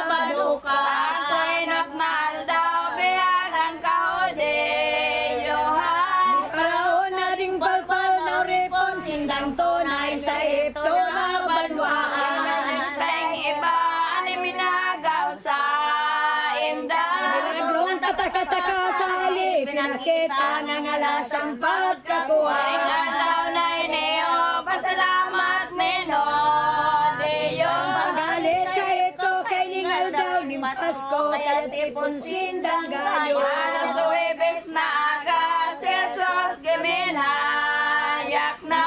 paduka. Sainot na aldaw, biyagan ka o deyuhan. Paraon na ring palpal na repon, sindang tunay sa ito na banwaan. Nalisteng iba, animinagaw sa inda. Milagrong katakataka sa ali, pinakita ng alasang pagkakuha. Aldaw na iniyo, pasalamat meno, deyong. Pagali sa ito, kay lingal daw ni Pasko, kalatipon sindang gayo. Suwibis na aga, si Jesus giminayak na.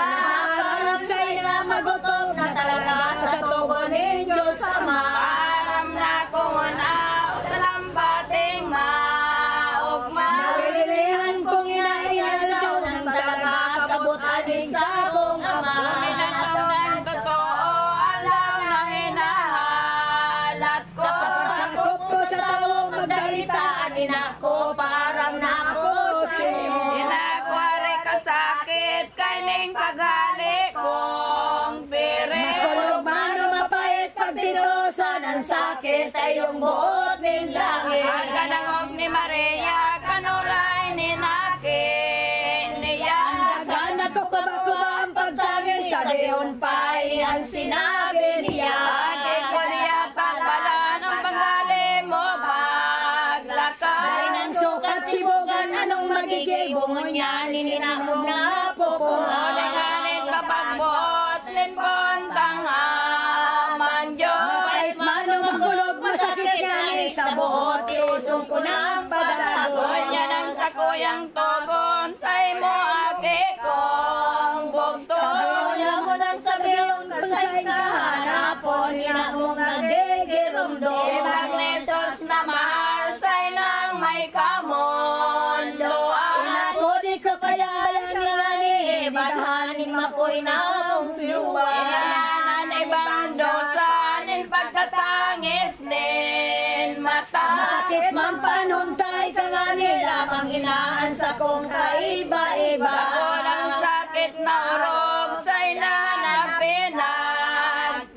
Sa'y na magutom na talaga sa tugon ni Diyos Ama. Aram na kung unaw sa lampating maugma. Nawilihan kong inaingal daw ng talaga kabutanin sa akong Ama. Minatong ng totoo, alaw na hinahalat ko. Sa pagsakop ko sa tao magdalitaan, inako parang nako sa'yo. Inakwari ka sakit, kay ning pagali kong pire. Makulog man o mapait pagtitosan ang sakit ay yung buot ng langit. Ang kanangog ni Maria, kanulay ni nakin niya. Ang dagan at kukuba-kuba ang pagtangin sa deon pa ang sinabi niya. Ate ko niya pagpala ng panggali mo paglakad. Dahil ng sukat sibugan, anong magiging bungon niya, nininakog na pupungan. Uling-aling kapagbuot, linpon tang aman Diyos. Mapait man o makulog, masakit gani sa buot, iusong ko ng pagdago. Kanya ng sakuyang togon, say mo ake kong bugto. Sabihin mo ng sabihin kung sa'y kahanapon, inakong nagdigirumdo. Ibag ni Jesus na mahal, say lang may kamundoan. Inako di ko kayayan nga ni Ibahanin makoy na akong siluan. Inanan ibang dosa, nin pagkatangis nin mata. Masakit man panuntay ka nga ni lamang inaan sa kong kaiba-iba. Walang sakit na urog, say na pinagpion.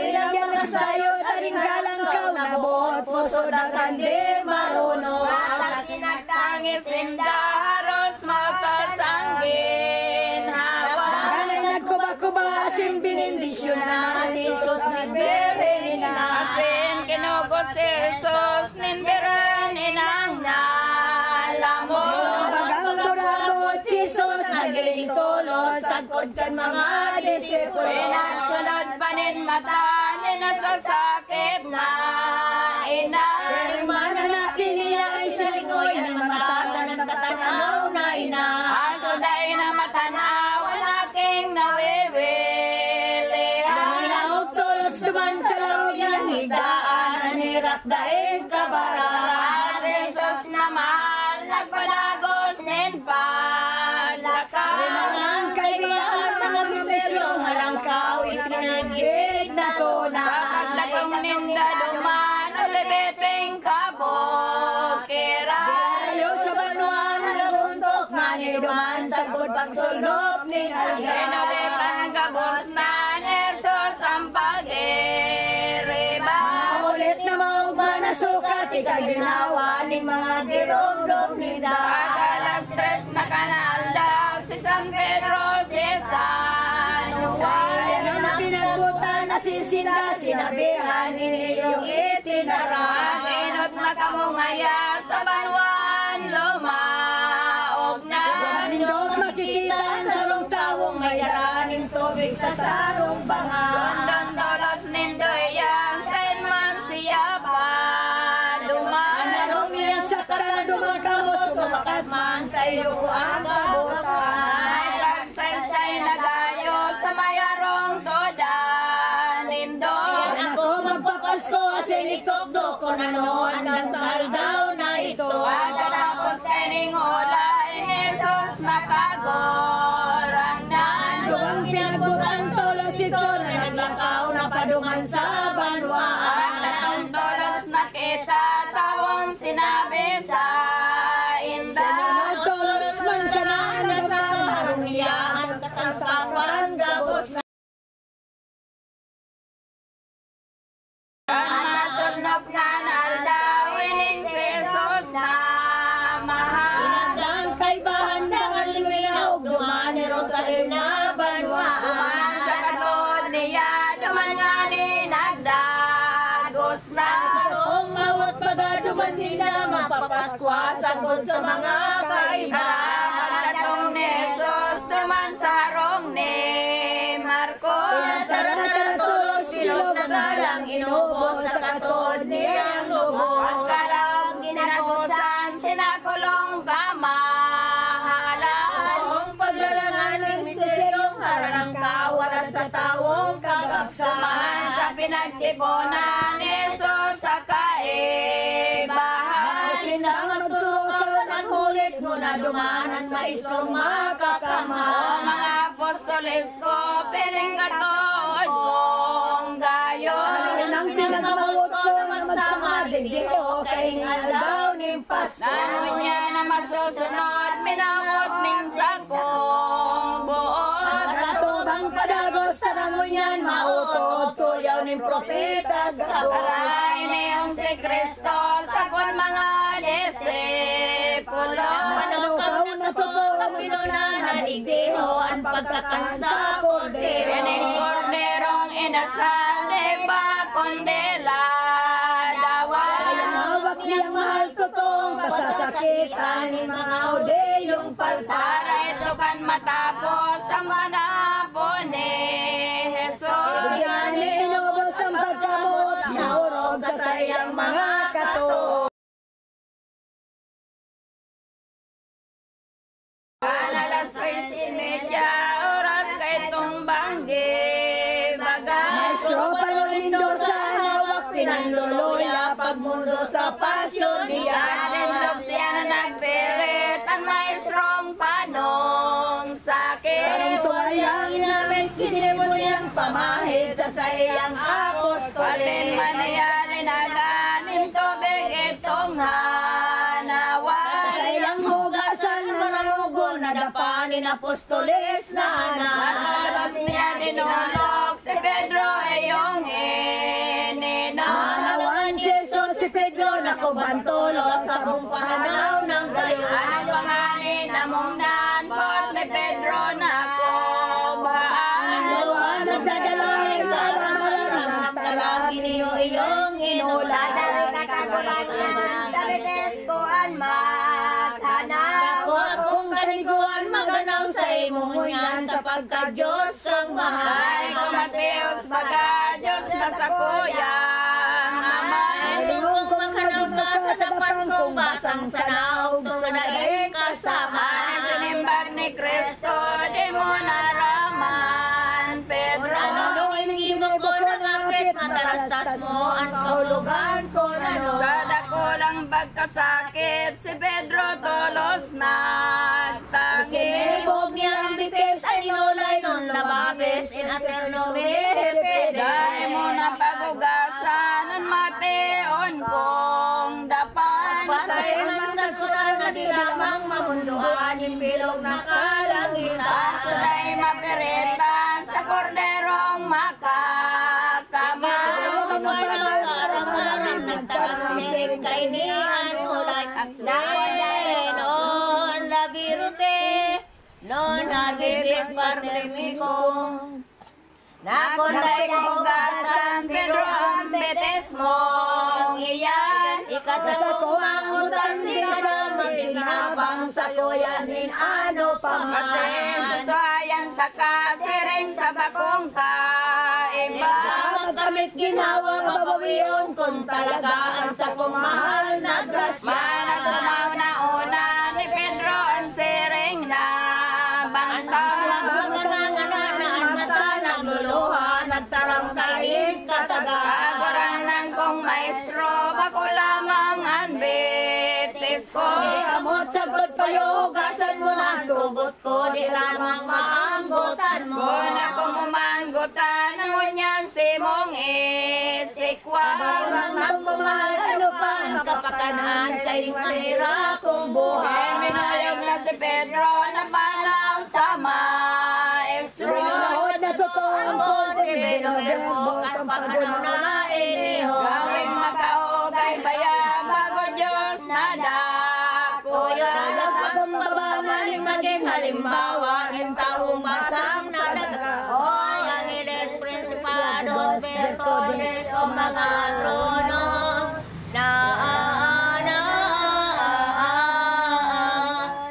Rinagyan na sa'yo, taring kalangkaw na buot puso dagan di marunong. At sinagtangis inda, haros makasanggin hawa. Daganay nagkuba-kuba, asin binindisyon na Jesus nagbirin na. Asin kinugot si Jesus, ninbirin inang nalamon. Bagang durabot Jesus, nagiling tulos, sagkod kan mga disipulo. Pinagsunod pa nin mata, ninasasakit na ina. Siring mananaki niya ay siringoy ng mata sa nagtatanaw na ina. Aso dahil na matanaw, ang aking nawiwilihan. Naminaog tulos duman sa loob ng higdaan, anirap dahil kabaran. Jesus na mahal, nagpadagos nin paglakad. Rinangan kaibigan, mga misteryong halangkaw, itinagig na tunay. Pagdagong ninda duman, ulibiting kabukira. Ayaw sa banwang naguntok nga ni duman sa pagsulnop ni Alga. Inulitan gabos na Jesus ang pag-iriba. Ulit na maugma na sukat, ikaginawa ni mga dirong-dong ni Pag-alas 3 na kanaldaw, si San Pedro, si San Juan. Sayang na pinagbutan na sinsinda, sinabihan iniyong itinara. Inot na kamungaya sa banwan, lumaog na. Nindong makikita ang sarong tawong may daraning tubig sa sarong banga. London tolos nindoy yang, sain man siya pa duman. Anarong niya sa katadumang kamo, sumakat man tayo ang kabutan. Ay pagsaysay na gayo sa mayarong toda nindoy. Yan ako magpapasko, sinikokdo ko na noon ang mahal daw na ito. Pagkatapos kay ning ulay, Jesus nakagorang na. Duwang pinagbutan tulos ito na naglakaw na paduman sa banwaan. Ang tolos nakita, tawong sinabi sa inda. Sinunod tulos man sa naan na marong niya ang kasangkapan gabos na. Ang nasa Sinop nga naldawin si Jesus na mahal. Inagdang kay bahandangan liwinaw, duman ni Rosario na banwaan. Duman sa katod niya, duman nga ni nagdagos na. Kung mawat pagaduman sila, mapapaskwa sagod sa mga kaiba. Pagkatong ni Jesus, duman sa harong ni Marcos. Pinasaratulos, silog na galang, inubos sa katod niyang lubos. Pagkalawang ginagusan, sinakulong kamahalan. Kung paglalangan ng misteryong harang kawalan sa tawong kagapsaman. Sa pinagtipunan ni Jesus sa kaibahan. Sinang magturo ka ng hulit mo na dumanan maistrong O makakamhan. mga apostoles ko, piling katood kong gayon. Nang pinagmawot ko na magsama digdio, kahingal daw ng Pasko. Lalo niya na masusunod, minawot ning sakong buot. Katubang padagos sa rangunyan, mautod tuyaw ng propeta sa Aray niyong si Kristo, sakon mga disipulo. Manukaw na totoo ang pinunan na digdiho ang pagkakansa kordero. Kaning korderong inasal, di ba kondela dawa. Kaya hawak niyang mahal totoong pasasakitan ng mga udeyong palta. Para ito kan matapos ang manapon ni Jesus. Bigyan ni inubos ang pagkamot na urog sa sayang mga kato. Alas 6:30, oras kay tumbang baga. Maestro Palorindo sa hawak pinanluluya pagmundo sa pasyon niya. Alindog siya na nagpilit ang maestrong panong sakit. Sarong tuwayang inamin kinimo niyang pamahid sa sayang Patin apostoles. manayalin aganin tubig itong hanawa. Sayang hugasan manarugo na dapanin apostoles na Matalas anak. niya dinulog si Pedro ay yung inino. Manawan si Jesus si Pedro na kubantulo sa bumpahanaw ng gayon. Ang panganin na mong nanpot ni Pedro na kubaan. Luwan nagdadalahin kalamalan ang nagsalagi niyo iyong inulan. Ako akong kaniguan maganaw sa imong ngunyan sapagka Diyos ang mahal. Ay kumateos baga Diyos na sa kuyang amay. Alingong kumakanaw ka sa tapat kong basang sanaw susunain kasama. Ay sinimbag ni Kristo di mo naraman Pedro. Ano hindi mo ko nangakit matalastas mo ang kahulugan ko na no. Sa dakulang pagkasakit si Pedro tulos nagtangis. Sinibog niya ang bitis ay inulay nun lababes in aterno Dahil mo na pagugasan ang mateon kong dapan. Pasayahan sa sulan na di lamang mahunduan yung bilog na kalangitan. Sunay mapiritan sa korderong makakama. Sinong nagtarang misik kay niyan ulay. Non la virute, non habibis partemiko. Nakonday Pagugasan pero ang betes mong iyan. Ikasa ko manggutan di ka na magkikinabang sa kuya din ano pa man. Sayang taka siring sa bakong kaiba. Magkamit ginawa babawiyon kung talaga ang sa kong mahal na grasya. Manasamaw na una ni Pedro ang siring na banta. Maganganganaan mata nagluluha nagtarang kain kataga. Agorang nang kong maestro, bako lamang ang betes ko. May amot sagot payo, hugasan mo na tugot ko, di lamang maanggotan mo. Kung ako mumanggutan, ang unyan si mong isikwa. Parang nagmamahal, ano pa ang kapakanan, kay manira kong buhay. Minayog na si Pedro na palaw sa maestro. Binuhod na totoo ang bote, binuhod at pagkanaw na iniho. Gawing makao halimbawa ng taong basang nadaga. O angeles, prinsipados, virtudes, o mga tronos na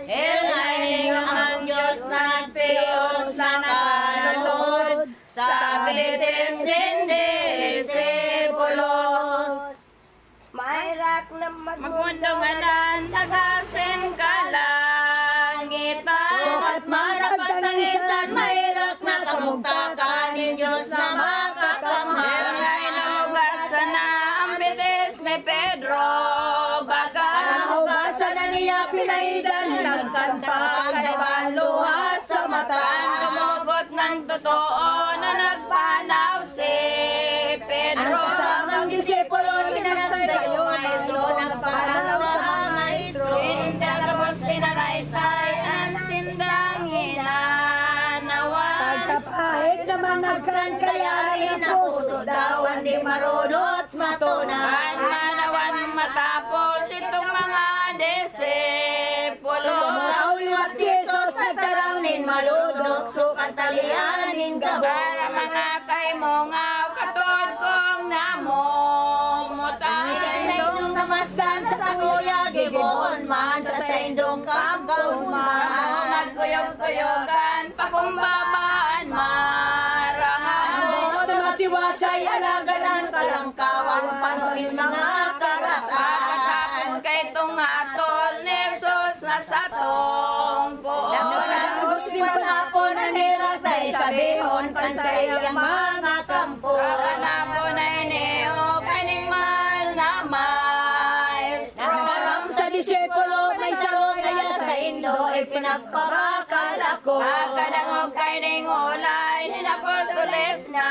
ilangin ang Diyos na nagpiyos na nakalulod sa bilitis hindi disipulos. Mayrak na Magmundunganan, tagasin ka langitan. Sukat marapat ng isan, mahirap na kamugtakan ni Diyos na makakamahal. Ay nahugasan na ang bilis ni Pedro Baga. Nahugasan na niya pinaidan, nagkantang kay luha sa mata. Tumugot ng totoo na nagpanaw si Pedro. Ang kasamang disipulo, tinanap sa iyo, ito nagparang sa maestro. Tapos tinaraitay ang sindang hinanawan. Pagkapahit naman nagkankayari na puso daw, hindi marunot matunan. Manawan matapos itong mga disipulo. Tumawat si Jesus, nagtarangnin maludok, sukat talianin gabos. Para mga kay mongaw, katod kong namumutan. Sa indong namasdan sa sakuya, gigoon man sa indong kagauman. Nagkuyog-kuyogan, pakumbabaan marangal. Ang tumatiwasay, alaga ng talangkawan, panuhin mga karatan. Tapos kay itong atol ni Jesus na sa tongpon. Napagagos din panapon ang nirak na isabihon, kansay ang mga kampo. Kakanapo na iniho, kaning mahal na maestro. Nagkaram sa disipulo, may sarong kaya sa Indo, ipinagpakakal ako. Kakadangog kaning ulay, ninapostoles na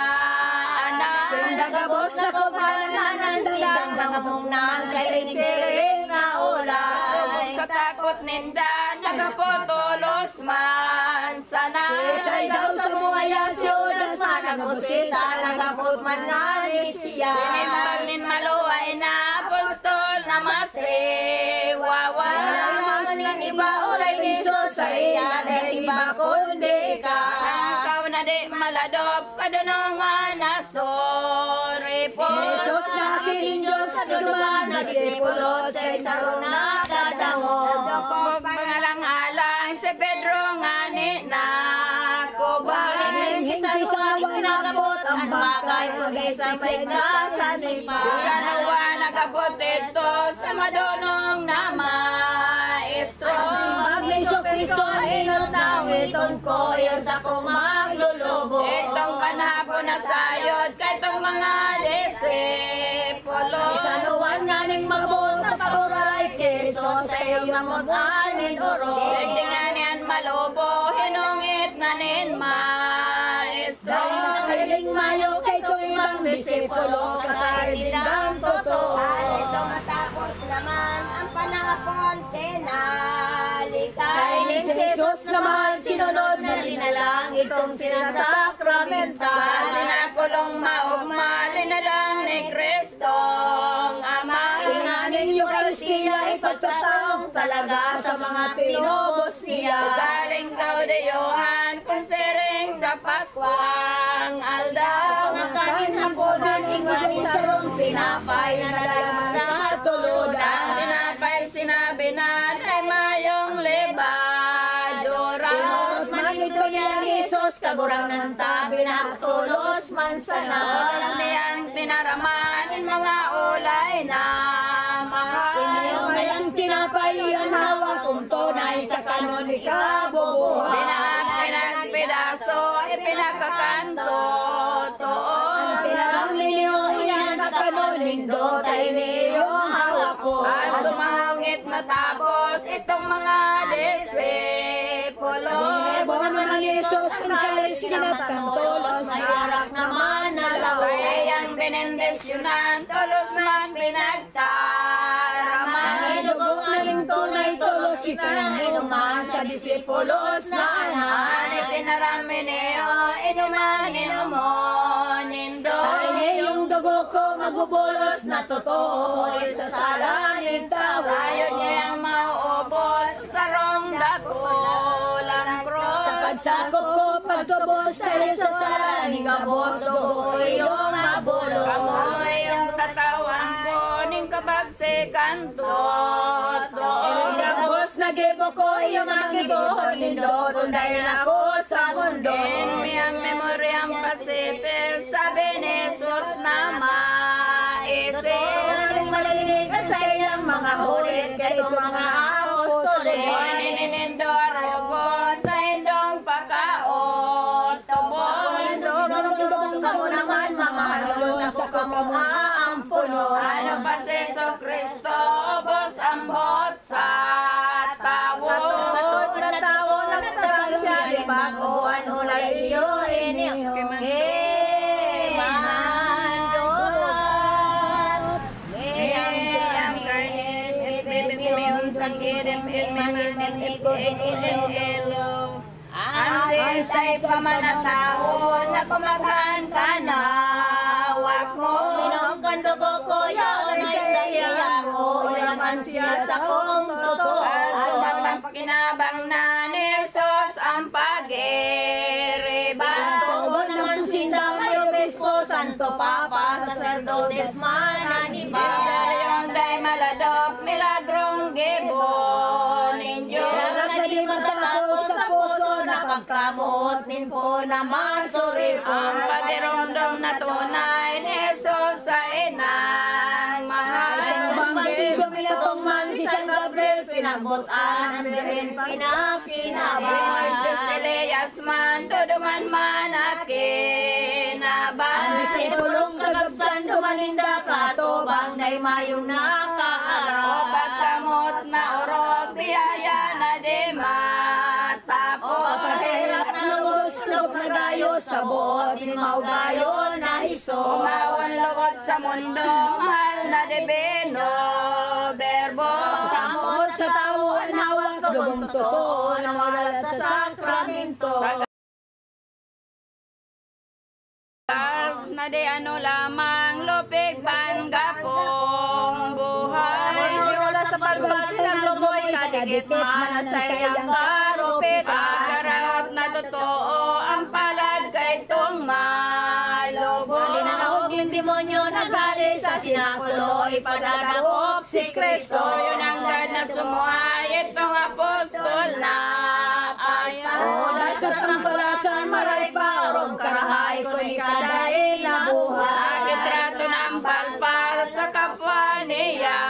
anak. Sindagabos na kumalanan, sisang gangapungnan, kay rinsiring na ulay. Sa takot ninda, nagapotolos man sana. Sisay daw sa mga yan, siulas man ang usisa, nagapot man nga ni siya. Sinimpag nin maluway na apostol na masiwawa. Walang mga iba ulay ni Jesus sa iya, na iba kundi ka. Ikaw na di maladop, kadunungan na sorry po. Jesus na kiling Diyos, duduan na disipulo, sa isarong nakadangog. Kung pangalang-alang si Pedro nga ni Nakuban. Hindi sa nakabot ang bakay, kundi sa may kasanipan. Sa nawa nagabot ito sa madunong na maestro. Ang Iso Kristo ang inutaw, itong ko, yun sa kumaglulubo. Itong panahapon na sayod kay itong mga disipulo. Isanuan nga ning mabot at oray, keso sa iyong mamudanin oro. Tingnan yan malubo, hinungit na nin maestro. Dahil nakahiling mayo kay kong ibang disipulo, kakailindang totoo. Ito matapos naman ang panahapon sinalikan. Kay ni Jesus naman, sinunod na rinalang itong sinasakramenta. Sinakulong maugma, linalang ni Kristong Ama. Inganin yung Eucharistia, ipagtataong talaga sa mga tinubos niya. Galing kaudayuhan, konsiring sa Paskwang aldaw. Pangakain haponan, inganin sa rong pinapay na nalaman sa tuludan. Tinapay sinabi na ay mayong lebadura. Tinurot man ito niya ni Jesus, kagurang ng tabi na tulos man sana. Oras niyang tinaraman, mga ulay na mahal. Inayaw na yung tinapay, ang hawak kung tunay, kakanon ikabubuhay. Pinagpidaso, ipinakakanto, toon. Ang tinarang ninyo, yan kakanon, nindo, tayo niyong hawak ko. Sumangit matapos itong mga disipulo. Buwan naman ni Jesus, ang kalis kinatkantolos, may arak naman na lawa. Kayang binendesyonan, tulos man pinagtaraman. Ang idugong naging tunay tulos, ipinanginuman sa disipulos na anak. Ani tinarami niyo, inuman inumon, nindo. Ay yung dugo ko magbubulos na totoo, sa salamin tao. Sayo niya ang mauubos sa rong dakulang kabos, dugo iyong nabulot. Kamoy yung tatawan ko, ning kabagsikan to. Kabos na gibo ko iyong mga gibohon, nindot unday ako sa mundo. In miyang memoryang pasipil, sabi ni Jesus na maisip. Malinig sa iyang mga hulit, kayo mga apostoles. Nininindor ko sa indong pagkaot, tubon. Dugong ka mo naman, mga halon sa kamaaampuno. Ano pa si Kristo, ubos ang bot sa tawo. Katod na tao, nagtagal siya, si baguan ulay iyo, iniyo. Ang sa'y pamanatao na kumaghan ka na wak mo. Minongkan dugo ko yun ay sa iya ko, naman siya sa kong totoo. At magpapakinabang na ni Jesus ang pag-iriban. Tubo naman sinda may obispo, santo papa, sacerdotes mananiba. Yung day maladok, milagrong gibon ninyo. Di matapos sa puso na pagkamot nin po na masuripon. Ang patiromdom na tunay ni Jesus sa inang mahal. Ang bandido minatong man si San Gabriel, pinagbutan ang birin pinakinaban. Si Elias man, tuduman man akinaban. Ang disipulong kagabsan dumaninda katobang na mayong nakaaraw. O pagkamot na orog, biyaya na di matapos. Pagkairak na lugos-lugos na gayo sa buot ni Maugayo na hiso. Umawon lukot sa mundo, mahal na dibino, berbo. Kamot sa tao, anawat, dugong totoo, nawalat sa sakramento. Na di ano lamang lupig ban gapong buhay. Wala sa pagbati ng lumoy, kadikit man sa iyang karupit. Pagkarap na totoo ang palad kay itong malubog. Ginahog yung demonyo na gali sa sinakulo, ipadadakop si Kristo. Yun ang God na sumuhay, itong apostol na ayaw. O, daskat ang palasan, maray pa, orong karahay ko ni kadain na buhay. Itrato ng palpal sa kapwa niya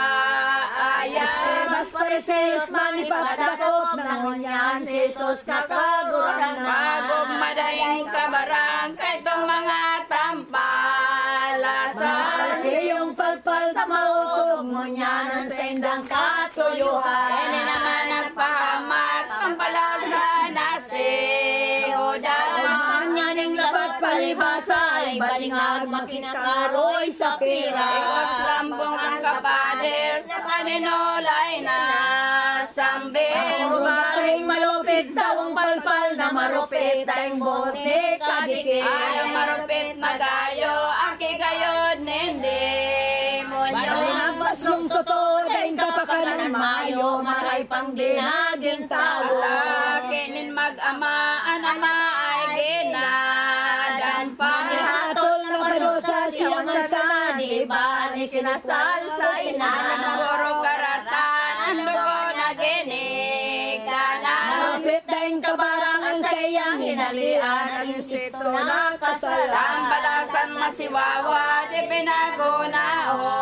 ayaw. Mas Fariseos man ipagdakop ng hunyan, si Jesus na kaguranan. Pagod madayang kabarang kay itong mga tampalasa. Yung palpal tamautog mo niyanan sa indang katuyuhan. Hindi naman nagpahamat ang palasa na si Judas. Ang nyaning labat palibasa ay balingag makinakaroy sa pira. Ikos lambong ang kapader sa paninulay na sambil. Ang lugaring malupit daw ang palpal na marupit tayong bote kadikit. Ayaw marupit na gayo, aki gayod nindi mo nyo. Badaling baslong totoo, daing kapakanan mayo, maray pang dinaging tao. Kinin mag-ama, ang ama ay ginadan pa. Manihatol na padosa siya man sana, di ba ni sinasal sa inanan. Puro karatan, ang dugo na ginikanan. Marupit daing kabarangan sa iyang hinalian, ang insisto na kasalan. Ang balasan masiwawa, di pinagunaon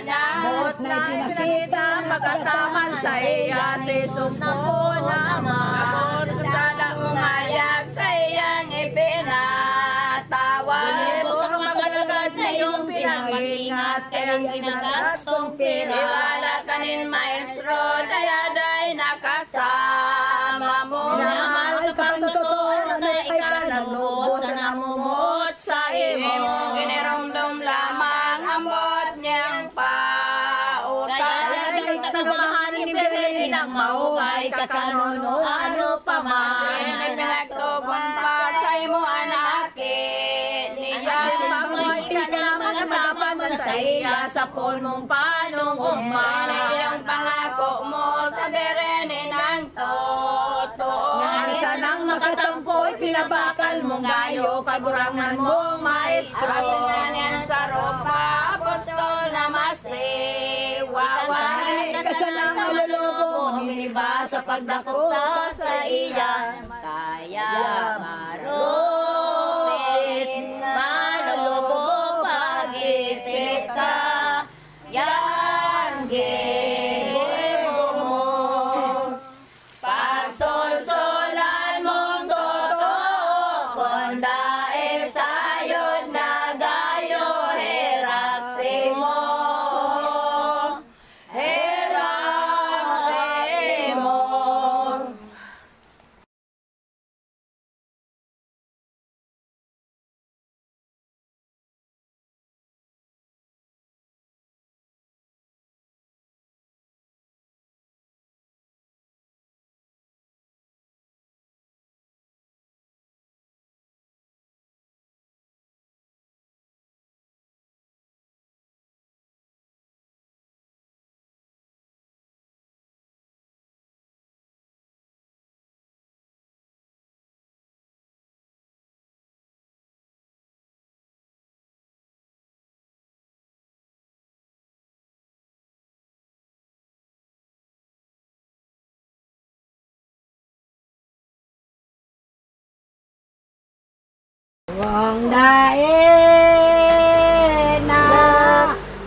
na. Bot na pinakita, magkasaman sa iya, Jesus na po na ama. Kapos sa sala umayag sa iyang ipinatawag. Inibok ang magalagad na iyong pinag-ingat, kayang ginagastong pera. Iwala kanin maestro, dayaday nakasama mo. Minamahal ka pang totoo na ikanagubos na namumot sa imo. Ginirumdum lamang ang bot niyang pautang. Kaya dahi katagamahanin ni Berlin ang maugay kakanon o ano pa man. Pinagtugon pa sa imo anakin niya. Simbang ka naman ang magapaman sa iya sa punong panong uman. Yung pangako mo sa bereni ng totoo. Nga isa nang makatampoy, pinabakal mong gayo, kagurangan mong maestro. Asunganan sa ropa, apostol na masiwawan. Kasalang malulubong, hindi ba sa pagdako sa iya? Kaya marupit, malubog pag-isip ka. Yan, gebo mo. Pagsulsulan mong totoo, kung dahil sa'yo na gayo, heraksi mo. Heraksi mo. Wang dae na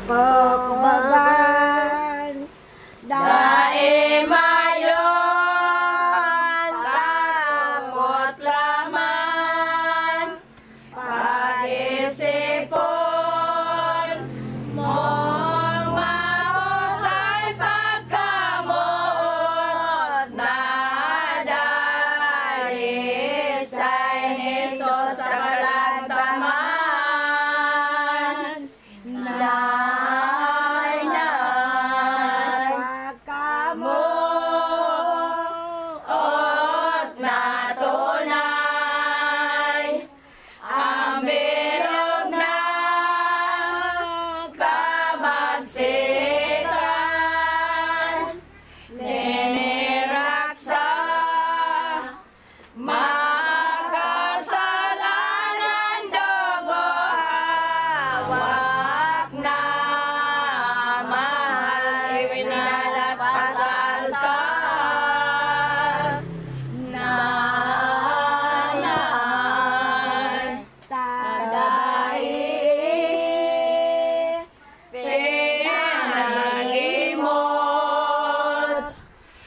pagbagan, Dae mayon, takot laman, pag-isipon, mong mahusay pagkamuot, na dahil sa Hesus sa kalantaman. Ot na tunay, ang bilog na kabagsikan, niniraksa, makasalanan dugo, hawak na mahal, winalat pasalta. Nanay, tagay, pinangimot,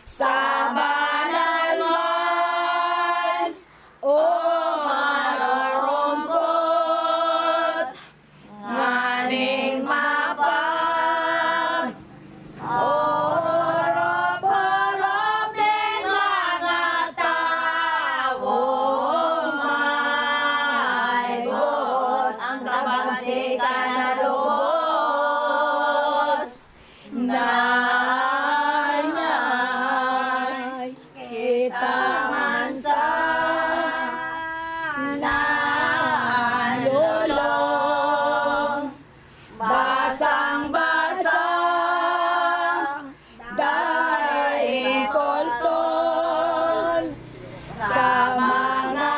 sa banal man, umarurumpot, nganing mapag, orop-orop din mga tao, maigot ang kabagsikan na lubos. Nanay, kita man sa nalulong, basang-basang, daing kolton, sa mga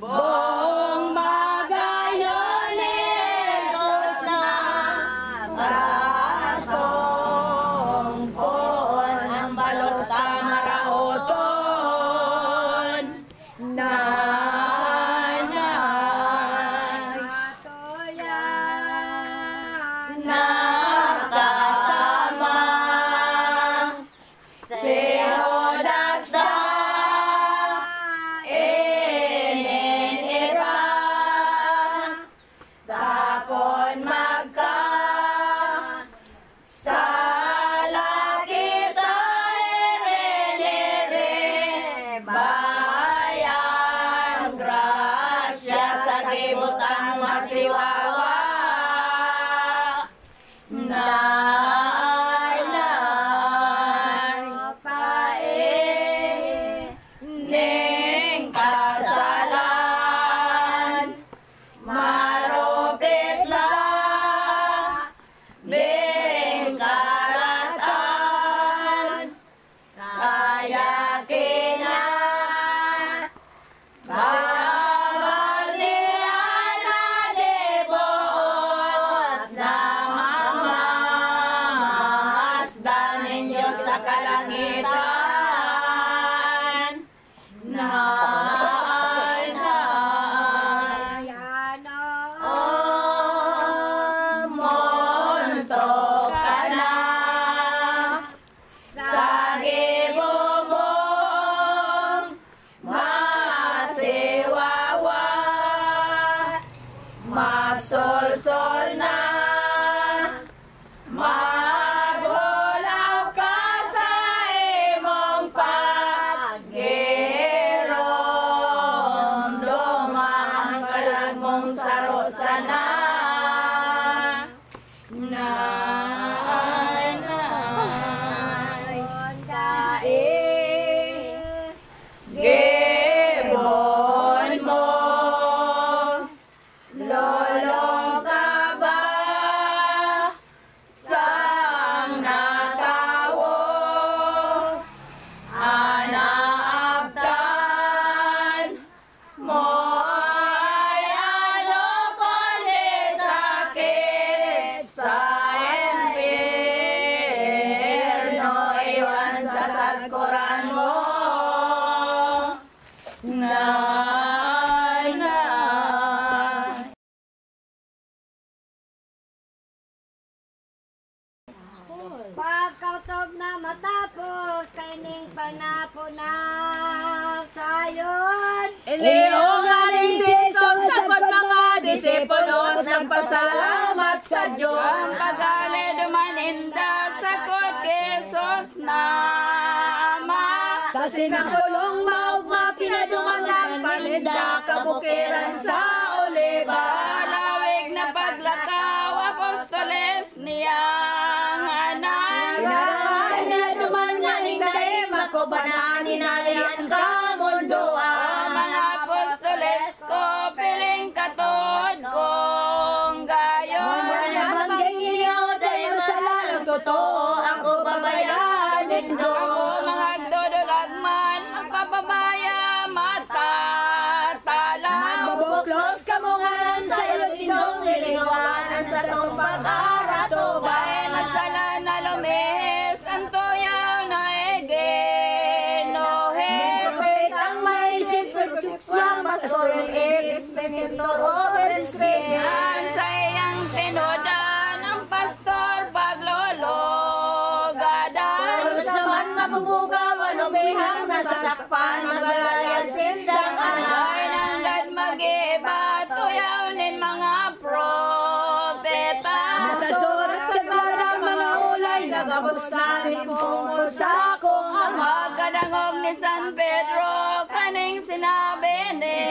buong magayon ni Jesus na sa tungkol ang balos sa maraoton. Nanay, nakasama si Judas sa ininira, dakon magka sala kita iriniri, bayang grasya sa kibutang masiwawa. matapos kaining panapo na sayon. Leo nga ning season sagot mga disipulos nagpasalamat sa Diyos. Ang pagali dumaninda sakot Jesus na Ama. Sa sinakulong maugma pinaduman ang palinda kabukiran sa Oliva. Palawig na paglakaw apostoles niyang anak. Pinarahan niya duman nga ning daim makubanaan ninarian ka mundoan. Mga apostoles ko piling katod kong gayon. Mga nabangging inyo dayo sa lalong totoo ako babayaan nindo. Mga agdodolagman magpapabaya matatala. Magbubuklos ka mo nga nun sa iyong tindong niliwanan sa tong pag-aratubay. Masala na lumihis ang tuyaw na egenohe. Prophet ang maisip kurtukswang basoy Espiritu o Espiritu. Yan sa iyang tinodan ang pastor paglologada. Halos naman mabubugawan o bihang nasasakpan magalayan sindang anak. Ay nanggad mag-iba tuyaw nin mga propeta. Nasasurat sa klarang mga ulay nagabos namin kung sa akong Ang ama. magkadangog ni San Pedro kaning sinabi ni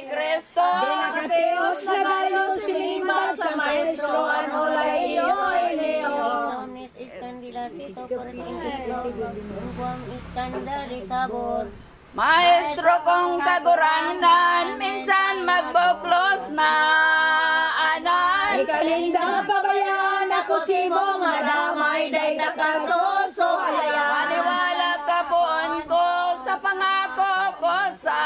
Kristo. Di nakatios na tayo sinimba sa maestro ang ulay iyo ineo. Somnis iskandilasito puriting islo, umpuam iskandarisabor. Maestro kong kaguranan, minsan magbuklos na Ay anan. kalinda pabayaan ako si mo nga damay day takasoso halayan. Maniwala ka poon ko sa pangako ko sa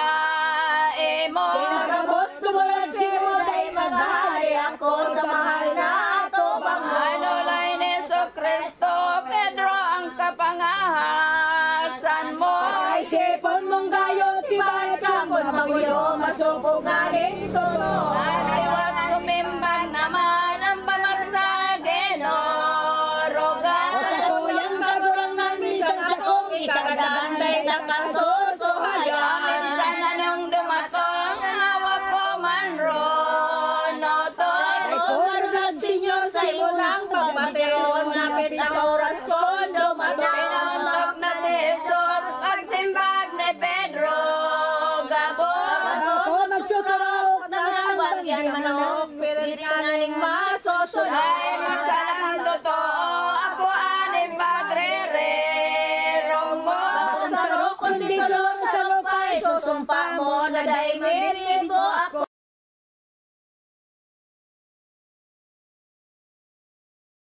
imo. Sinagabos tumulag si mo day maghalay ako sa mahal na ato bango. Anulay ni Kristo, Pedro ang kapangahasan mo. Ay sipon mong gayo tibay ka mo maguyo masupo nga rin totoo. Aliwat sumimbang naman ang pamagsagin o rogan. O sa tuyang kagurangan minsan sa kong ikadagan day takasoso halayan. Minsan anong dumatong, hawak ko man ronoton. Ay kurunag senyor sa ilang pagbateron napit ang oras ko dumating. Pinuntok na si Jesus, pagsimbag ni Pedro Gabon. Ako magtuturaok ng ang bagyan manok, piringaning masosunod. Ay masalang totoo, ako aning pagrererong mo. Bakang sarok kundi tulong sa lupay, susumpa mo na daing mo ako.